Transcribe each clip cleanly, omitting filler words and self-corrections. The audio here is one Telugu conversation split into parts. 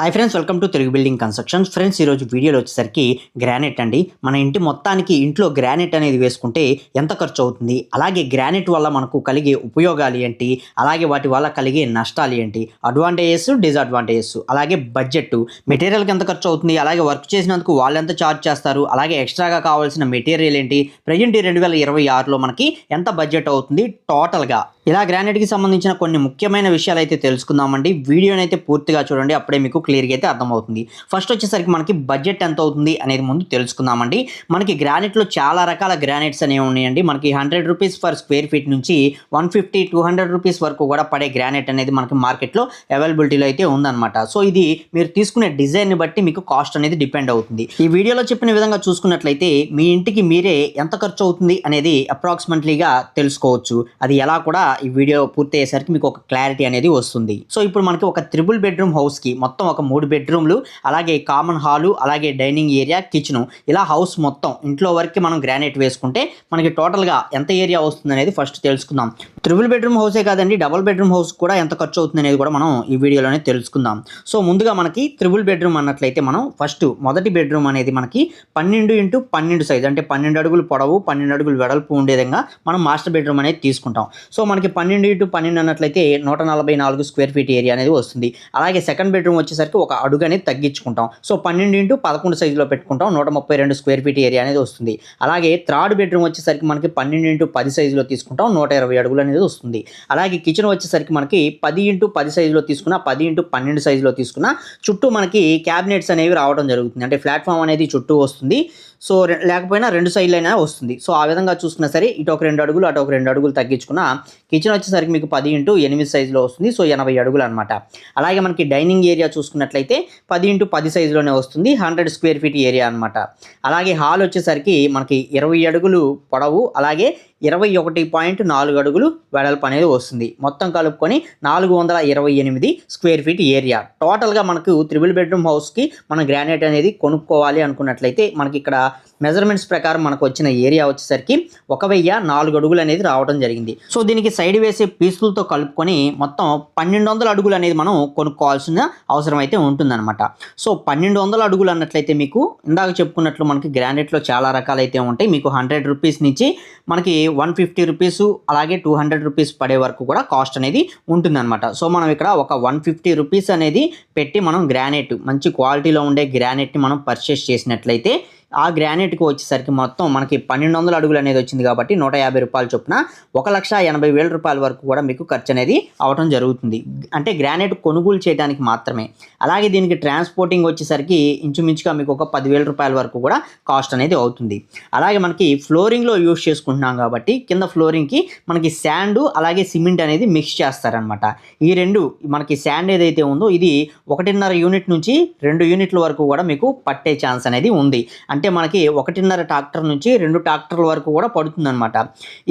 Hi friends, welcome to Telugu building constructions. Friends, ఈరోజు వీడియోలో వచ్చేసరికి గ్రానైట్ అండి. మన ఇంటి మొత్తానికి ఇంట్లో గ్రానైట్ అనేది వేసుకుంటే ఎంత ఖర్చు అవుతుంది, అలాగే గ్రానైట్ వల్ల మనకు కలిగే ఉపయోగాలు ఏంటి, అలాగే వాటి వల్ల కలిగే నష్టాలు ఏంటి, అడ్వాంటేజెస్, డిసడ్వాంటేజెస్, అలాగే బడ్జెట్, మెటీరియల్కి ఎంత ఖర్చు అవుతుంది, అలాగే వర్క్ చేసినందుకు వాళ్ళు ఎంత ఛార్జ్ చేస్తారు, అలాగే ఎక్స్ట్రాగా కావాల్సిన మెటీరియల్ ఏంటి, ప్రజెంట్ 2026లో మనకి ఎంత బడ్జెట్ అవుతుంది టోటల్గా, ఇలా గ్రానైట్కి సంబంధించిన కొన్ని ముఖ్యమైన విషయాలు అయితే తెలుసుకుందామండి. వీడియోని అయితే పూర్తిగా చూడండి, అప్పుడే మీకు క్లియర్గా అయితే అర్థమవుతుంది. ఫస్ట్ వచ్చేసరికి మనకి బడ్జెట్ ఎంత అవుతుంది అనేది ముందు తెలుసుకుందామండి. మనకి గ్రానైట్లో చాలా రకాల గ్రానైట్స్ అనేవి ఉన్నాయండి. మనకి 100 రూపీస్ పర్ స్క్వేర్ ఫీట్ నుంచి 150-200 రూపీస్ వరకు కూడా పడే గ్రానైట్ అనేది మనకి మార్కెట్లో అవైలబిలిటీలో అయితే ఉందన్నమాట. సో ఇది మీరు తీసుకునే డిజైన్ని బట్టి మీకు కాస్ట్ అనేది డిపెండ్ అవుతుంది. ఈ వీడియోలో చెప్పిన విధంగా చూసుకున్నట్లయితే మీ ఇంటికి మీరే ఎంత ఖర్చు అవుతుంది అనేది అప్రాక్సిమేట్లీగా తెలుసుకోవచ్చు. అది ఎలా కూడా ఈ వీడియో పూర్తి అయ్యేసరికి మీకు ఒక క్లారిటీ అనేది వస్తుంది. సో ఇప్పుడు మనకి ఒక 3 బెడ్రూమ్ హౌస్కి మొత్తం ఒక 3 బెడ్రూమ్లు, అలాగే కామన్ హాలు, అలాగే డైనింగ్ ఏరియా, కిచెన్, ఇలా హౌస్ మొత్తం ఇంట్లో వరకు మనం గ్రానైట్ వేసుకుంటే మనకి టోటల్గా ఎంత ఏరియా వస్తుంది అనేది ఫస్ట్ తెలుసుకుందాం. 3 బెడ్రూమ్ హౌసే కాదండి, డబుల్ బెడ్రూమ్ హౌస్ కూడా ఎంత ఖర్చు అవుతుంది అనేది కూడా మనం ఈ వీడియోలోనే తెలుసుకుందాం. సో ముందుగా మనకి 3 బెడ్రూమ్ అన్నట్లయితే మనం ఫస్ట్ మొదటి బెడ్రూమ్ అనేది మనకి 12x12 సైజ్, అంటే 12 అడుగులు పొడవు, 12 అడుగులు వెడల్పు ఉండే విధంగా మనం మాస్టర్ బెడ్రూమ్ అనేది తీసుకుంటాం. సో మనకి 12x12 అన్నట్లయితే 144 స్క్వేర్ ఫీట్ ఏరియా అనేది వస్తుంది. అలాగే సెకండ్ బెడ్రూమ్ వచ్చేసరికి ఒక అడుగు అనేది తగ్గించుకుంటాం. సో 12x11 సైజులో పెట్టుకుంటాం, 132 స్క్వేర్ ఫీట్ ఏరియా అనేది వస్తుంది. అలాగే థర్డ్ బెడ్రూమ్ వచ్చేసరికి మనకి 12x10 సైజులో తీసుకుంటాం, 120 అడుగులు అనేది వస్తుంది. అలాగే కిచెన్ వచ్చేసరికి మనకి 10x10 సైజులో తీసుకున్న, 10x12 సైజులో తీసుకున్న, చుట్టూ మనకి క్యాబినెట్స్ అనేవి రావడం జరుగుతుంది. అంటే ప్లాట్ఫామ్ అనేది చుట్టూ వస్తుంది. సో లేకపోయినా 2 సైడ్లు అయినా వస్తుంది. సో ఆ విధంగా చూసుకున్నా సరే ఇటు ఒక 2 అడుగులు, అటు ఒక 2 అడుగులు తగ్గించుకున్న కిచెన్ వచ్చేసరికి మీకు 10x8 సైజులో వస్తుంది. సో 80 అడుగులు అనమాట. అలాగే మనకి డైనింగ్ ఏరియా చూసుకున్నట్లయితే 10x10 సైజులోనే వస్తుంది, 100 స్క్వేర్ ఫీట్ ఏరియా అనమాట. అలాగే హాల్ వచ్చేసరికి మనకి 20 అడుగులు పొడవు, అలాగే 21.4 అడుగులు వెడల్పు అనేది వస్తుంది. మొత్తం కలుపుకొని 428 స్క్వేర్ ఫీట్ ఏరియా. టోటల్గా మనకు 3 బెడ్రూమ్ హౌస్కి మనం గ్రానైట్ అనేది కొనుక్కోవాలి అనుకున్నట్లయితే మనకి ఇక్కడ మెజర్మెంట్స్ ప్రకారం మనకు వచ్చిన ఏరియా వచ్చేసరికి 1004 అడుగులు అనేది రావడం జరిగింది. సో దీనికి సైడ్ వేసే పీసులతో కలుపుకొని మొత్తం 1200 అడుగులు అనేది మనం కొనుక్కోవాల్సిన అవసరం అయితే ఉంటుందన్నమాట. సో 1200 అడుగులు అన్నట్లయితే మీకు ఇందాక చెప్పుకున్నట్లు మనకి గ్రానైట్లో చాలా రకాలైతే ఉంటాయి. మీకు 100 రూపీస్ నుంచి మనకి 150 రూపీస్, అలాగే 200 రూపీస్ పడే వరకు కూడా కాస్ట్ అనేది ఉంటుందన్నమాట. సో మనం ఇక్కడ ఒక 150 రూపీస్ అనేది పెట్టి మనం గ్రానైట్, మంచి క్వాలిటీలో ఉండే గ్రానైట్ని మనం పర్చేస్ చేసినట్లయితే ఆ గ్రానైట్కి వచ్చేసరికి మొత్తం మనకి 1200 అడుగులు అనేది వచ్చింది కాబట్టి 150 రూపాయలు చొప్పున 1,80,000 రూపాయల వరకు కూడా మీకు ఖర్చు అనేది అవడం జరుగుతుంది. అంటే గ్రానైట్ కొనుగోలు చేయడానికి మాత్రమే. అలాగే దీనికి ట్రాన్స్పోర్టింగ్ వచ్చేసరికి ఇంచుమించుగా మీకు ఒక 10,000 రూపాయల వరకు కూడా కాస్ట్ అనేది అవుతుంది. అలాగే మనకి ఫ్లోరింగ్లో యూజ్ చేసుకుంటున్నాం కాబట్టి కింద ఫ్లోరింగ్కి మనకి శాండ్, అలాగే సిమెంట్ అనేది మిక్స్ చేస్తారనమాట. ఈ రెండు మనకి శాండ్ ఏదైతే ఉందో ఇది 1.5 యూనిట్ నుంచి 2 యూనిట్ల వరకు కూడా మీకు పట్టే ఛాన్స్ అనేది ఉంది. అంటే మనకి 1.5 ట్రాక్టర్ నుంచి 2 ట్రాక్టర్ల వరకు కూడా పడుతుందన్నమాట.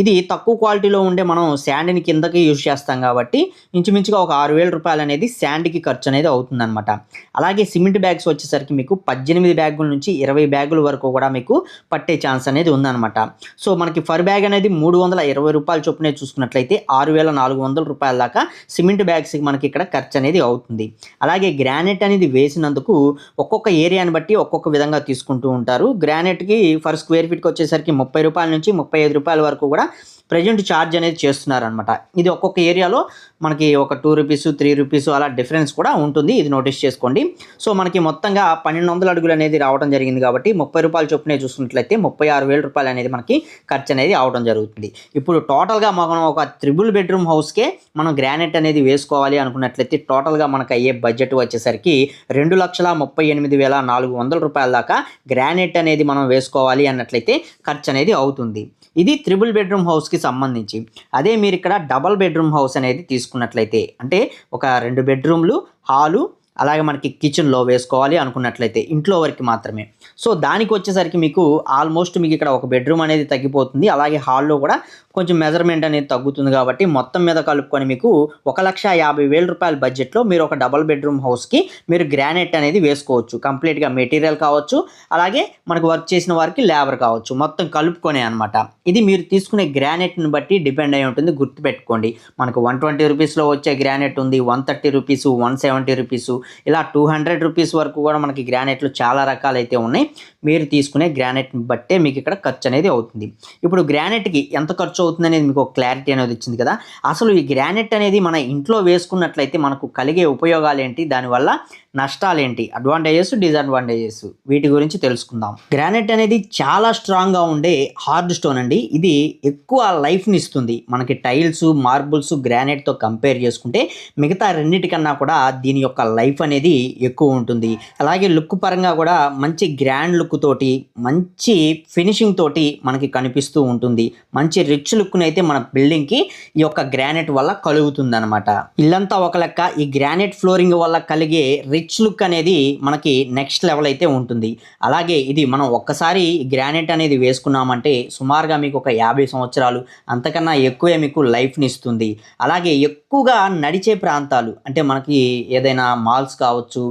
ఇది తక్కువ క్వాలిటీలో ఉండే మనం శాండ్ని కిందకి యూజ్ చేస్తాం కాబట్టి ఇంచుమించుగా ఒక 6,000 రూపాయలు అనేది శాండ్కి ఖర్చు అనేది అవుతుందన్నమాట. అలాగే సిమెంట్ బ్యాగ్స్ వచ్చేసరికి మీకు 18 బ్యాగుల నుంచి 20 బ్యాగుల వరకు కూడా మీకు పట్టే ఛాన్స్ అనేది ఉందన్నమాట. సో మనకి ఫర్ బ్యాగ్ అనేది 320 రూపాయలు చొప్పునే చూసుకున్నట్లయితే 6,400 రూపాయల దాకా సిమెంట్ బ్యాగ్స్కి మనకి ఇక్కడ ఖర్చు అనేది అవుతుంది. అలాగే గ్రానైట్ అనేది వేసినందుకు ఒక్కొక్క ఏరియాని బట్టి ఒక్కొక్క విధంగా తీసుకుంటూ ఉంటారు. గ్రానైట్కి ఫర్ స్క్వేర్ ఫీట్కి వచ్చేసరికి 30 రూపాయల నుంచి 35 రూపాయల వరకు కూడా ప్రజెంట్ ఛార్జ్ అనేది చేస్తున్నారనమాట. ఇది ఒక్కొక్క ఏరియాలో మనకి ఒక 2 రూపీస్, 3 రూపీస్ అలా డిఫరెన్స్ కూడా ఉంటుంది. ఇది నోటీస్ చేసుకోండి. సో మనకి మొత్తంగా 1200 అడుగులు అనేది రావడం జరిగింది కాబట్టి 30 రూపాయల చొప్పునే చూసుకున్నట్లయితే 36,000 రూపాయలు అనేది మనకి ఖర్చు అనేది అవడం జరుగుతుంది. ఇప్పుడు టోటల్గా మనం ఒక 3 బెడ్రూమ్ హౌస్కే మనం గ్రానైట్ అనేది వేసుకోవాలి అనుకున్నట్లయితే టోటల్గా మనకు అయ్యే బడ్జెట్ వచ్చేసరికి 2,38,400 రూపాయల దాకా గ్రానైట్ అనేది మనం వేసుకోవాలి అన్నట్లయితే ఖర్చు అనేది అవుతుంది. ఇది 3 బెడ్రూమ్ హౌస్కి సంబంధించి. అదే మీరు ఇక్కడ డబల్ బెడ్రూమ్ హౌస్ అనేది తీసుకున్నట్లయితే, అంటే ఒక 2 బెడ్రూమ్లు, హాలు, అలాగే మనకి కిచెన్లో వేసుకోవాలి అనుకున్నట్లయితే ఇంట్లో వరకు మాత్రమే. సో దానికి వచ్చేసరికి మీకు ఆల్మోస్ట్ మీకు ఇక్కడ ఒక బెడ్రూమ్ అనేది తగ్గిపోతుంది. అలాగే హాల్లో కూడా కొంచెం మెజర్మెంట్ అనేది తగ్గుతుంది కాబట్టి మొత్తం మీద కలుపుకొని మీకు 1,50,000 రూపాయల బడ్జెట్లో మీరు ఒక డబల్ బెడ్రూమ్ హౌస్కి మీరు గ్రానైట్ అనేది వేసుకోవచ్చు. కంప్లీట్గా మెటీరియల్ కావచ్చు, అలాగే మనకు వర్క్ చేసిన వారికి లేబర్ కావచ్చు, మొత్తం కలుపుకొనే అనమాట. ఇది మీరు తీసుకునే గ్రానైట్ని బట్టి డిపెండ్ అయి ఉంటుంది. గుర్తుపెట్టుకోండి, మనకు 120 రూపీస్లో వచ్చే గ్రానైట్ ఉంది, 130 రూపీస్, 170 రూపీస్, ఇలా 200 రూపీస్ వరకు కూడా మనకి గ్రానైట్లు చాలా రకాలైతే ఉన్నాయి. మీరు తీసుకునే గ్రానైట్ని బట్టే మీకు ఇక్కడ ఖర్చు అనేది అవుతుంది. ఇప్పుడు గ్రానైట్కి ఎంత ఖర్చు అవుతుంది అనేది మీకు ఒక క్లారిటీ అనేది వచ్చింది కదా. అసలు ఈ గ్రానైట్ అనేది మన ఇంట్లో వేసుకున్నట్లయితే మనకు కలిగే ఉపయోగాలు ఏంటి, దానివల్ల నష్టాలు ఏంటి, అడ్వాంటేజెస్ డిసడ్వాంటేజెస్, వీటి గురించి తెలుసుకుందాం. గ్రానైట్ అనేది చాలా స్ట్రాంగ్గా ఉండే హార్డ్ స్టోన్ అండి. ఇది ఎక్కువ లైఫ్ని ఇస్తుంది. మనకి టైల్స్, మార్బుల్స్, గ్రానైట్తో కంపేర్ చేసుకుంటే మిగతా రెండింటికన్నా కూడా దీని యొక్క లైఫ్ అనేది ఎక్కువ ఉంటుంది. అలాగే లుక్ పరంగా కూడా మంచి గ్రాండ్ లుక్ తోటి, మంచి ఫినిషింగ్ తోటి మనకి కనిపిస్తూ ఉంటుంది. మంచి రిచ్ లుక్ని అయితే మన బిల్డింగ్కి ఈ యొక్క గ్రానైట్ వల్ల కలుగుతుంది అనమాట. ఇల్లంతా ఒక లెక్క, ఈ గ్రానైట్ ఫ్లోరింగ్ వల్ల కలిగే రిచ్ లుక్ అనేది మనకి నెక్స్ట్ లెవెల్ అయితే ఉంటుంది. అలాగే ఇది మనం ఒక్కసారి గ్రానైట్ అనేది వేసుకున్నామంటే సుమారుగా మీకు ఒక 50 సంవత్సరాలు అంతకన్నా ఎక్కువే మీకు లైఫ్ని ఇస్తుంది. అలాగే ఎక్కువగా నడిచే ప్రాంతాలు అంటే మనకి ఏదైనా మాల్స్ కావచ్చు,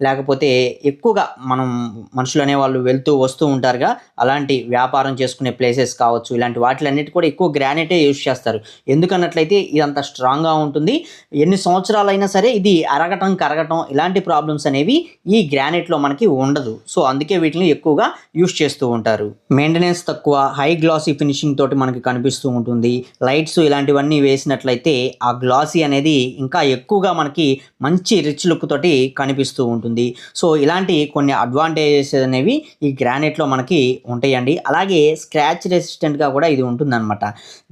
లేకపోతే ఎక్కువగా మనం మనుషులు అనేవాళ్ళు వెళ్తూ వస్తూ ఉంటారుగా, అలాంటి వ్యాపారం చేసుకునే ప్లేసెస్ కావచ్చు, ఇలాంటి వాటిలన్నిటి కూడా ఎక్కువ గ్రానైటే యూజ్ చేస్తారు. ఎందుకన్నట్లయితే ఇది అంత స్ట్రాంగ్గా ఉంటుంది. ఎన్ని సంవత్సరాలైనా సరే ఇది అరగటం, కరగటం ఇలాంటి ప్రాబ్లమ్స్ అనేవి ఈ గ్రానైట్లో మనకి ఉండదు. సో అందుకే వీటిని ఎక్కువగా యూజ్ చేస్తూ ఉంటారు. మెయింటెనెన్స్ తక్కువ, హై గ్లాసీ ఫినిషింగ్ తోటి మనకి కనిపిస్తూ ఉంటుంది. లైట్స్ ఇలాంటివన్నీ వేసినట్లయితే ఆ గ్లాసీ అనేది ఇంకా ఎక్కువగా మనకి మంచి రిచ్ లుక్ తోటి కనిపిస్తూ ఉంటుంది. సో ఇలాంటి కొన్ని అడ్వాంటేజెస్ అనేవి ఈ గ్రానైట్లో మనకి ఉంటాయండి. అలాగే స్క్రాచ్ రెసిస్టెంట్గా కూడా ఇది ఉంటుందన్నమాట.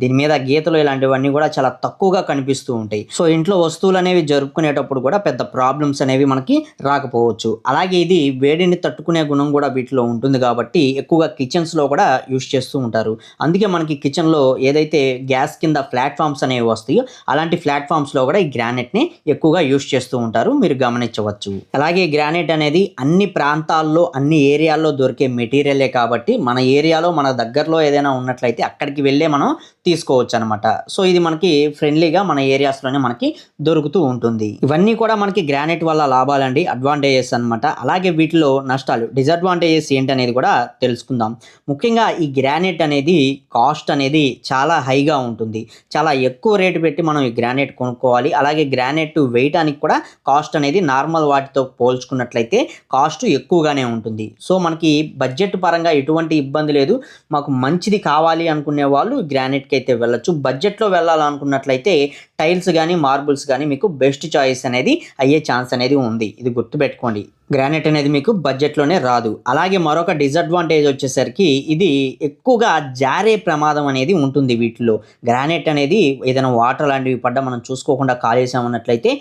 దీని మీద గీతలు ఇలాంటివన్నీ కూడా చాలా తక్కువగా కనిపిస్తూ ఉంటాయి. సో ఇంట్లో వస్తువులు అనేవి జరుపుకునేటప్పుడు కూడా పెద్ద ప్రాబ్లమ్స్ అనేవి మనకి రాకపోవచ్చు. అలాగే ఇది వేడిని తట్టుకునే గుణం కూడా వీటిలో ఉంటుంది కాబట్టి ఎక్కువగా కిచెన్స్లో కూడా యూజ్ చేస్తూ ఉంటారు. అందుకే మనకి కిచెన్లో ఏదైతే గ్యాస్ కింద ప్లాట్ఫామ్స్ అనేవి వస్తాయో అలాంటి ప్లాట్ఫామ్స్లో కూడా ఈ గ్రానైట్ని ఎక్కువగా యూజ్ చేస్తూ ఉంటారు, మీరు గమనించవచ్చు. అలాగే గ్రానైట్ అనేది అన్ని ప్రాంతాల్లో, అన్ని ఏరియాల్లో దొరికే మెటీరియలే కాబట్టి మన ఏరియాలో, మన దగ్గరలో ఏదైనా ఉన్నట్లయితే అక్కడికి వెళ్ళే మనం తీసుకోవచ్చు అనమాట. సో ఇది మనకి ఫ్రెండ్లీగా మన ఏరియాస్లోనే మనకి దొరుకుతూ ఉంటుంది. ఇవన్నీ కూడా మనకి గ్రానైట్ వల్ల లాభాలండి, అడ్వాంటేజెస్ అనమాట. అలాగే వీటిలో నష్టాలు, డిసడ్వాంటేజెస్ ఏంటనేది కూడా తెలుసుకుందాం. ముఖ్యంగా ఈ గ్రానైట్ అనేది కాస్ట్ అనేది చాలా హైగా ఉంటుంది. చాలా ఎక్కువ రేటు పెట్టి మనం ఈ గ్రానైట్ కొనుక్కోవాలి. అలాగే గ్రానైట్ వేయడానికి కూడా కాస్ట్ అనేది నార్మల్ వాటితో పోల్చుకున్నట్లయితే కాస్ట్ ఎక్కువగానే ఉంటుంది. సో మనకి బడ్జెట్ పరంగా ఎటువంటి ఇబ్బంది లేదు. మాకు మంచిది కావాలి అనుకునే వాళ్ళు గ్రానైట్కి అయితే వెళ్ళొచ్చు. బడ్జెట్లో వెళ్ళాలనుకున్నట్లయితే టైల్స్ కానీ, మార్బుల్స్ కానీ మీకు బెస్ట్ చాయిస్ అనేది అయ్యే ఛాన్స్ అనేది ఉంది. ఇది గుర్తుపెట్టుకోండి. గ్రానైట్ అనేది మీకు బడ్జెట్లోనే రాదు. అలాగే మరొక డిసడ్వాంటేజ్ వచ్చేసరికి ఇది ఎక్కువగా జారే ప్రమాదం అనేది ఉంటుంది వీటిలో. గ్రానైట్ అనేది ఏదైనా వాటర్ లాంటివి పడ్డా మనం చూసుకోకుండా కాలేసామన్నట్లయితే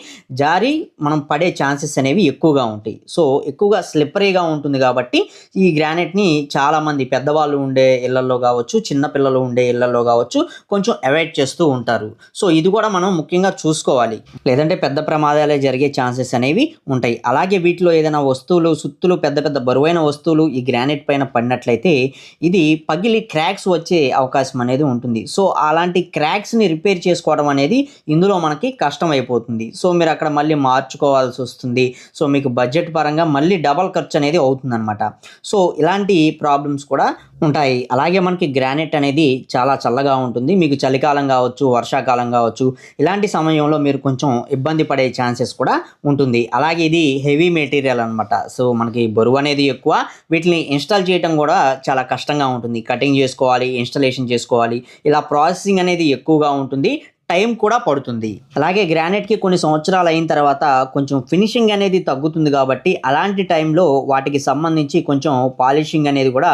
జారి మనం పడే ఛాన్సెస్ అనేవి ఎక్కువగా ఉంటాయి. సో ఎక్కువగా స్లిప్పరీగా ఉంటుంది కాబట్టి ఈ గ్రానైట్ని చాలామంది పెద్దవాళ్ళు ఉండే ఇళ్లలో కావచ్చు, చిన్నపిల్లలు ఉండే ఇళ్లలో కావచ్చు కొంచెం అవాయిడ్ చేస్తూ ఉంటారు. సో ఇది కూడా మనం ముఖ్యంగా చూసుకోవాలి, లేదంటే పెద్ద ప్రమాదాలే జరిగే ఛాన్సెస్ అనేవి ఉంటాయి. అలాగే వీటిలో ఏదైనా వస్తువులు, సుత్తులు, పెద్ద పెద్ద బరువైన వస్తువులు ఈ గ్రానైట్ పైన పడినట్లయితే ఇది పగిలి క్రాక్స్ వచ్చే అవకాశం అనేది ఉంటుంది. సో అలాంటి క్రాక్స్ని రిపేర్ చేసుకోవడం అనేది ఇందులో మనకి కష్టం అయిపోతుంది. సో మీరు అక్కడ మళ్ళీ మార్చుకోవాల్సి వస్తుంది. సో మీకు బడ్జెట్ పరంగా మళ్ళీ డబల్ ఖర్చు అనేది అవుతుందన్నమాట. సో ఇలాంటి ప్రాబ్లమ్స్ కూడా ఉంటాయి. అలాగే మనకి గ్రానైట్ అనేది చాలా చల్లగా ఉంటుంది. మీకు చలికాలం కావచ్చు, వర్షాకాలం కావచ్చు, ఇలాంటి సమయంలో మీరు కొంచెం ఇబ్బంది పడే ఛాన్సెస్ కూడా ఉంటుంది. అలాగే ఇది హెవీ మెటీరియల్ అనమాట. సో మనకి బరువు అనేది ఎక్కువ. వీటిని ఇన్స్టాల్ చేయడం కూడా చాలా కష్టంగా ఉంటుంది. కటింగ్ చేసుకోవాలి, ఇన్స్టాలేషన్ చేసుకోవాలి, ఇలా ప్రాసెసింగ్ అనేది ఎక్కువగా ఉంటుంది. టైం కూడా పడుతుంది. అలాగే గ్రానైట్కి కొన్ని సంవత్సరాలు అయిన తర్వాత కొంచెం ఫినిషింగ్ అనేది తగ్గుతుంది కాబట్టి అలాంటి టైంలో వాటికి సంబంధించి కొంచెం పాలిషింగ్ అనేది కూడా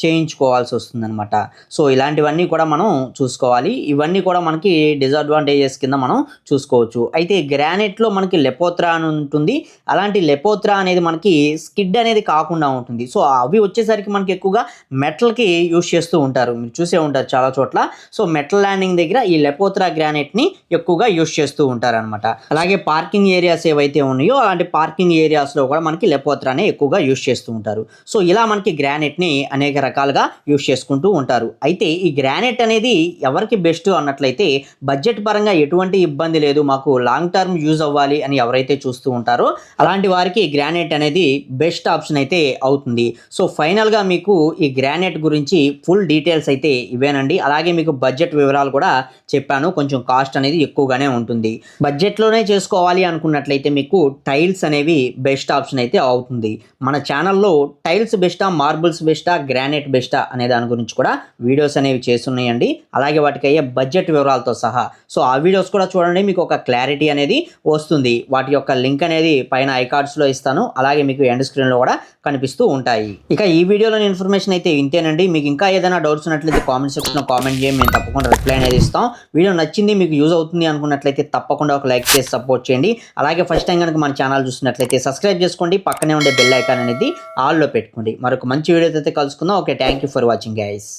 చేయించుకోవాల్సి వస్తుంది అనమాట. సో ఇలాంటివన్నీ కూడా మనం చూసుకోవాలి. ఇవన్నీ కూడా మనకి డిసడ్వాంటేజెస్ కింద మనం చూసుకోవచ్చు. అయితే గ్రానైట్లో మనకి లెపోత్రా అని ఉంటుంది. అలాంటి లెపోత్రా అనేది మనకి స్కిడ్ అనేది కాకుండా ఉంటుంది. సో అవి వచ్చేసరికి మనకి ఎక్కువగా మెటల్కి యూజ్ చేస్తూ ఉంటారు. మీరు చూసే ఉంటారు చాలా చోట్ల. సో మెటల్ ల్యాండింగ్ దగ్గర ఈ లెపోత్రా గ్రానైట్ని ఎక్కువగా యూజ్ చేస్తూ ఉంటారనమాట. అలాగే పార్కింగ్ ఏరియాస్ ఏవైతే ఉన్నాయో అలాంటి పార్కింగ్ ఏరియాస్లో కూడా మనకి లెపోత్రానే ఎక్కువగా యూజ్ చేస్తూ ఉంటారు. సో ఇలా మనకి గ్రానైట్ని అనేక రకాలుగా యూజ్ చేసుకుంటూ ఉంటారు. అయితే ఈ గ్రానైట్ అనేది ఎవరికి బెస్ట్ అన్నట్లయితే బడ్జెట్ పరంగా ఎటువంటి ఇబ్బంది లేదు, మాకు లాంగ్ టర్మ్ యూజ్ అవ్వాలి అని ఎవరైతే చూస్తూ ఉంటారో అలాంటి వారికి గ్రానైట్ అనేది బెస్ట్ ఆప్షన్ అయితే అవుతుంది. సో ఫైనల్గా మీకు ఈ గ్రానైట్ గురించి ఫుల్ డీటెయిల్స్ అయితే ఇవేనండి. అలాగే మీకు బడ్జెట్ వివరాలు కూడా చెప్పాను. కొంచెం కాస్ట్ అనేది ఎక్కువగానే ఉంటుంది. బడ్జెట్లోనే చేసుకోవాలి అనుకున్నట్లయితే మీకు టైల్స్ అనేవి బెస్ట్ ఆప్షన్ అయితే అవుతుంది. మన ఛానల్లో టైల్స్ బెస్టా, మార్బుల్స్ బెస్టా, గ్రానైట్ బెస్టా అనే దాని గురించి కూడా వీడియోస్ అనేవి చేస్తున్నాయండి. అలాగే వాటికి అయ్యే బడ్జెట్ వివరాలతో సహా. సో ఆ వీడియోస్ కూడా చూడండి, మీకు ఒక క్లారిటీ అనేది వస్తుంది. వాటి యొక్క లింక్ అనేది పైన ఐకార్డ్స్లో ఇస్తాను, అలాగే మీకు ఎండ్ స్క్రీన్లో కూడా కనిపిస్తూ ఉంటాయి. ఇక ఈ వీడియోలోని ఇన్ఫర్మేషన్ అయితే ఇంతేనండి. మీకు ఇంకా ఏదైనా డౌట్స్ ఉన్నట్లయితే కామెంట్ సెక్షన్లో కామెంట్ చేయండి, మేము తప్పకుండా రిప్లై అనేది ఇస్తాం. వీడియో నచ్చింది, మీకు యూజ్ అవుతుంది అనుకున్నట్లయితే తప్పకుండా ఒక లైక్ చేసి సపోర్ట్ చేయండి. అలాగే ఫస్ట్ టైం కనుక మన ఛానల్ చూస్తున్నట్లయితే సబ్స్క్రైబ్ చేసుకోండి, పక్కనే ఉండే బెల్ ఐకాన్ అనేది ఆల్లో పెట్టుకోండి. మరొక మంచి వీడియోతో అయితే కలుసుకుందాం. Okay, thank you for watching guys.